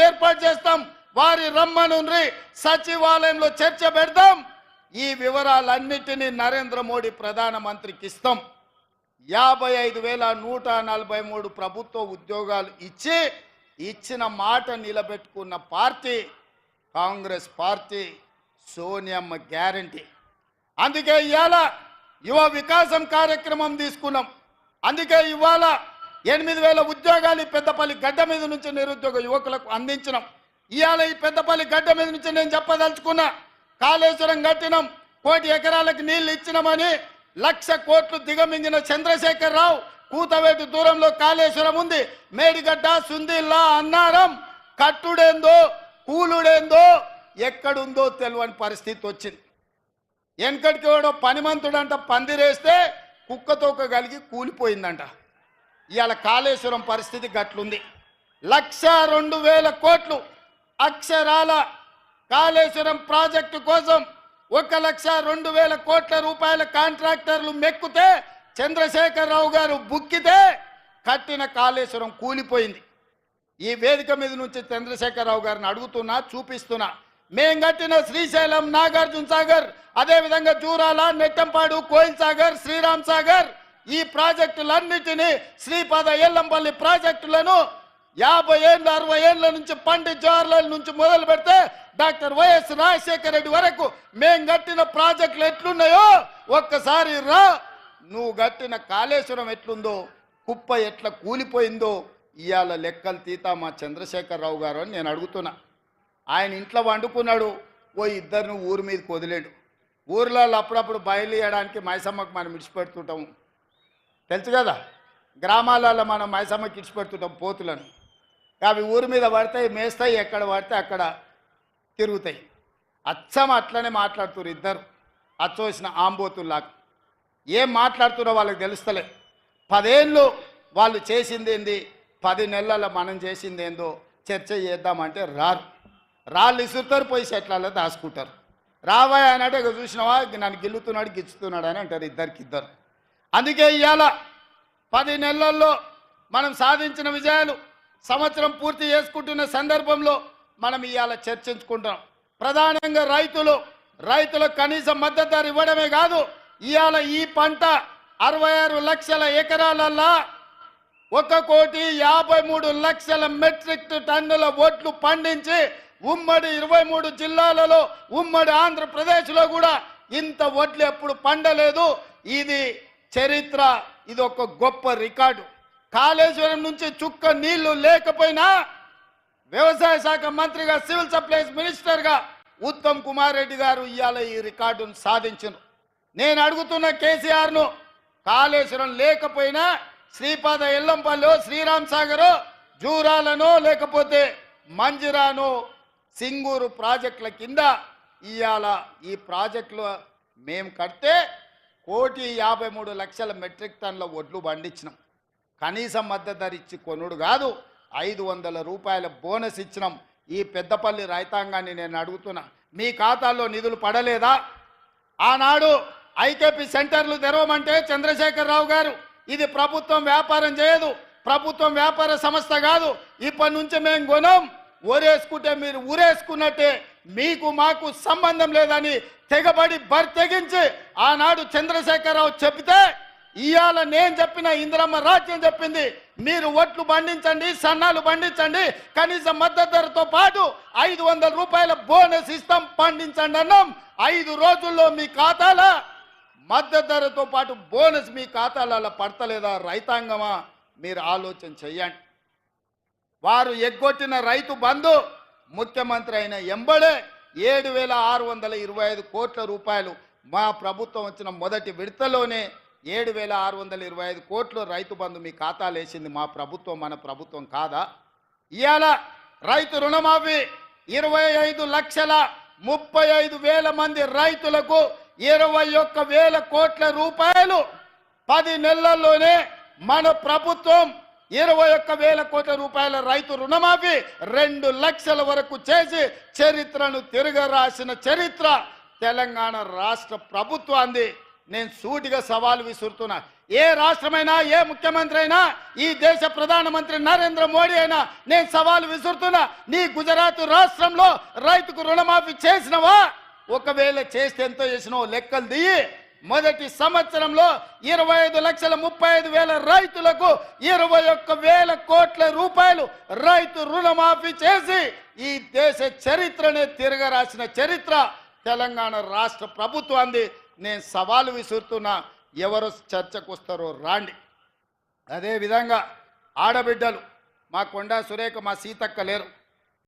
ఏర్పాటు చేస్తాం, వారి రమ్మనుండ్రి, సచివాలయంలో చర్చ పెడతాం. ఈ వివరాలన్నిటినీ నరేంద్ర మోడీ ప్రధానమంత్రికి ఇస్తాం. 55,143 ప్రభుత్వ ఉద్యోగాలు ఇచ్చిన మాట నిలబెట్టుకున్న పార్టీ కాంగ్రెస్ పార్టీ, సోనియమ్మ గ్యారంటీ. అందుకే ఇవాళ యువ వికాసం కార్యక్రమం తీసుకున్నాం. అందుకే ఇవాళ 8,000 ఉద్యోగాలు పెద్దపల్లి గడ్డ మీద నుంచి నిరుద్యోగ యువకులకు అందించినాం. ఇవాళ ఈ పెద్దపల్లి గడ్డ మీద నుంచి నేను చెప్పదలుచుకున్నా, కాళేశ్వరం కట్టినాం, 1 కోటి ఎకరాలకు నీళ్లు ఇచ్చినామని 1,00,000 కోట్లు దిగమింగిన చంద్రశేఖర్ రావు కూతవేటు దూరంలో కాళేశ్వరం ఉంది, మేడిగడ్డ, సుందిల్లా, అన్నారం కట్టుడేందో కూలుడేందో ఎక్కడుందో తెలియని పరిస్థితి వచ్చింది. వెనకటికి వాడు పనిమంతుడంట పందిరేస్తే కుక్కతోక కలిగి కూలిపోయిందంట. ఇవాళ కాళేశ్వరం పరిస్థితి గట్లుంది. 1,02,000 కోట్లు అక్షరాల కాళేశ్వరం ప్రాజెక్టు కోసం 1,02,000 కోట్ల రూపాయల కాంట్రాక్టర్లు మెక్కుతే, చంద్రశేఖర్ రావు గారు బుక్కితే కట్టిన కాళేశ్వరం కూలిపోయింది. ఈ వేదిక మీద నుంచి చంద్రశేఖర్ రావు గారిని అడుగుతున్నా, చూపిస్తున్నా, మేం కట్టిన శ్రీశైలం, నాగార్జున సాగర్, అదేవిధంగా జూరాల, నెట్టంపాడు, కోయిల్ సాగర్, శ్రీరామ్ సాగర్, ఈ ప్రాజెక్టులన్నిటినీ, శ్రీపాద ఎల్లంపల్లి ప్రాజెక్టులను 50 ఏళ్ళు 60 ఏళ్ళ నుంచి పండిత్ జవహర్లాల్ నుంచి మొదలు పెడితే డాక్టర్ వైఎస్ రాజశేఖర రెడ్డి వరకు మేం కట్టిన ప్రాజెక్టులు ఎట్లున్నాయో ఒక్కసారి రా. నువ్వు కట్టిన కాళేశ్వరం ఎట్లుందో, కుప్ప ఎట్లా కూలిపోయిందో ఇవాళ లెక్కలు తీతా మా చంద్రశేఖర్ రావు గారు అని నేను అడుగుతున్నా. ఆయన ఇంట్లో వండుకున్నాడు, ఓ ఇద్దరిని ఊరి మీదకి వదిలేడు. ఊర్లలో అప్పుడప్పుడు బయలుదేయడానికి మైసమ్మకు మనం ఇడిచిపెడుతుంటాం, తెలుసు కదా. గ్రామాలలో మనం మైసమ్మకి ఇడిచిపెడుతుంటాం పోతులను. అవి ఊరి మీద పడతాయి, మేస్తాయి, ఎక్కడ పడితే అక్కడ తిరుగుతాయి. అచ్చం అట్లనే మాట్లాడుతున్నారు ఇద్దరు, అచ్చోసిన ఆంబోతుల్లాగా. ఏం మాట్లాడుతున్నారో వాళ్ళకి తెలుస్తలే. 10 ఏళ్ళు వాళ్ళు చేసింది ఏంది, 10 నెలల మనం చేసింది ఏందో చర్చ చేద్దామంటే రాళ్ళు ఇసురుతారు, పోయి చెట్లలో దాచుకుంటారు. రావాయి అని అంటే చూసినావా నన్ను గిల్లుతున్నాడు గిచ్చుతున్నాడు అని అంటారు ఇద్దరికిద్దరు. అందుకే ఇవాళ 10 నెలల్లో మనం సాధించిన విజయాలు సంవత్సరం పూర్తి చేసుకుంటున్న సందర్భంలో మనం ఇవాళ చర్చించుకుంటాం. ప్రధానంగా రైతులకు కనీస మద్దతు ధర ఇవ్వడమే కాదు, ఇవాళ ఈ పంట 66 లక్షల ఎకరాలల్లా 1,53,00,000 మెట్రిక్ టన్నుల వడ్లు పండించి ఉమ్మడి 23 జిల్లాలలో, ఉమ్మడి ఆంధ్రప్రదేశ్లో కూడా ఇంత వడ్లు ఎప్పుడు పండలేదు. ఇది చరిత్ర, ఇది ఒక గొప్ప రికార్డు. కాళేశ్వరం నుంచి చుక్క నీళ్లు లేకపోయినా వ్యవసాయ శాఖ మంత్రిగా, సివిల్ సప్లైస్ మినిస్టర్గా ఉత్తమ్ కుమార్ రెడ్డి గారు ఇవాళ ఈ రికార్డును సాధించారు. నేను అడుగుతున్న కేసీఆర్ను, కాళేశ్వరం లేకపోయినా శ్రీపాద ఎల్లంపల్లి, శ్రీరామ్ సాగర్, జూరాలను, లేకపోతే మంజిరాను, సింగూరు ప్రాజెక్టుల కింద ఇవాళ ఈ ప్రాజెక్టులు మేము కడితే 1,53,00,000 మెట్రిక్ టన్నుల వడ్లు పండించినాం. కనీసం మద్దతు ధర ఇచ్చి కొనుడు కాదు, 500 రూపాయల బోనస్ ఇచ్చినాం. ఈ పెద్దపల్లి రైతాంగాన్ని నేను అడుగుతున్నా, మీ ఖాతాల్లో నిధులు పడలేదా? ఆనాడు ఐకేపీ సెంటర్లు తెరవమంటే చంద్రశేఖర్ రావు గారు, ఇది ప్రభుత్వం వ్యాపారం చేయదు, ప్రభుత్వం వ్యాపార సంస్థ కాదు, ఇప్పటి నుంచి మేము కొనం, ఊరేసుకుంటే మీరు ఊరేసుకున్నట్టే, మీకు మాకు సంబంధం లేదని తెగబడి బరితెగించి ఆనాడు చంద్రశేఖరరావు చెప్తే, ఇవాళ నేను చెప్పిన ఇందిరమ్మ రాజ్యం చెప్పింది, మీరు వడ్లు పండించండి, సన్నాలు పండించండి, కనీస మద్దతు ధరతో పాటు 500 రూపాయల బోనస్ ఇస్తాం, పండించండి అన్నాం. 5 రోజుల్లో మీ ఖాతాల మద్దతు ధరతో పాటు బోనస్ మీ ఖాతాలలో పడతలేదా? రైతాంగమా, మీరు ఆలోచన చెయ్యండి. వారు ఎగ్గొట్టిన రైతు బంధు ముఖ్యమంత్రి అయిన ఎంబడే 7,625 కోట్ల రూపాయలు మా ప్రభుత్వం వచ్చిన మొదటి విడతలోనే 7,625 కోట్లు రైతు బంధు మీ ఖాతాలో వేసింది మా ప్రభుత్వం, మన ప్రభుత్వం కాదా? ఇవాళ రైతు రుణమాఫీ 25,35,000 మంది రైతులకు 21,000 కోట్ల రూపాయలు 10 నెలల్లోనే మన ప్రభుత్వం 21,000 కోట్ల రూపాయల రైతు రుణమాఫీ 2 లక్షల వరకు చేసి చరిత్రను తిరగరాసిన చరిత్ర తెలంగాణ రాష్ట్ర ప్రభుత్వాన్ని. నేను సూటిగా సవాల్ విసురుతున్నా, ఏ రాష్ట్రమైనా ఏ ముఖ్యమంత్రి అయినా ఈ దేశ ప్రధానమంత్రి నరేంద్ర మోడీ అయినా నేను సవాలు విసురుతున్నా, నీ గుజరాత్ రాష్ట్రంలో రైతుకు రుణమాఫీ చేసినవా? ఒకవేళ చేస్తే ఎంతో చేసినావు లెక్కలు దిగి మొదటి సంవత్సరంలో 25,35,000 రైతులకు 21,000 కోట్ల రూపాయలు రైతు రుణమాఫీ చేసి ఈ దేశ చరిత్రనే తిరగరాసిన చరిత్ర తెలంగాణ రాష్ట్ర ప్రభుత్వాన్ని. నేను సవాలు విసురుతున్నా, ఎవరు చర్చకు వస్తారో రాండి. అదేవిధంగా ఆడబిడ్డలు, మా కొండా సురేఖ మా సీతక్క లేరు,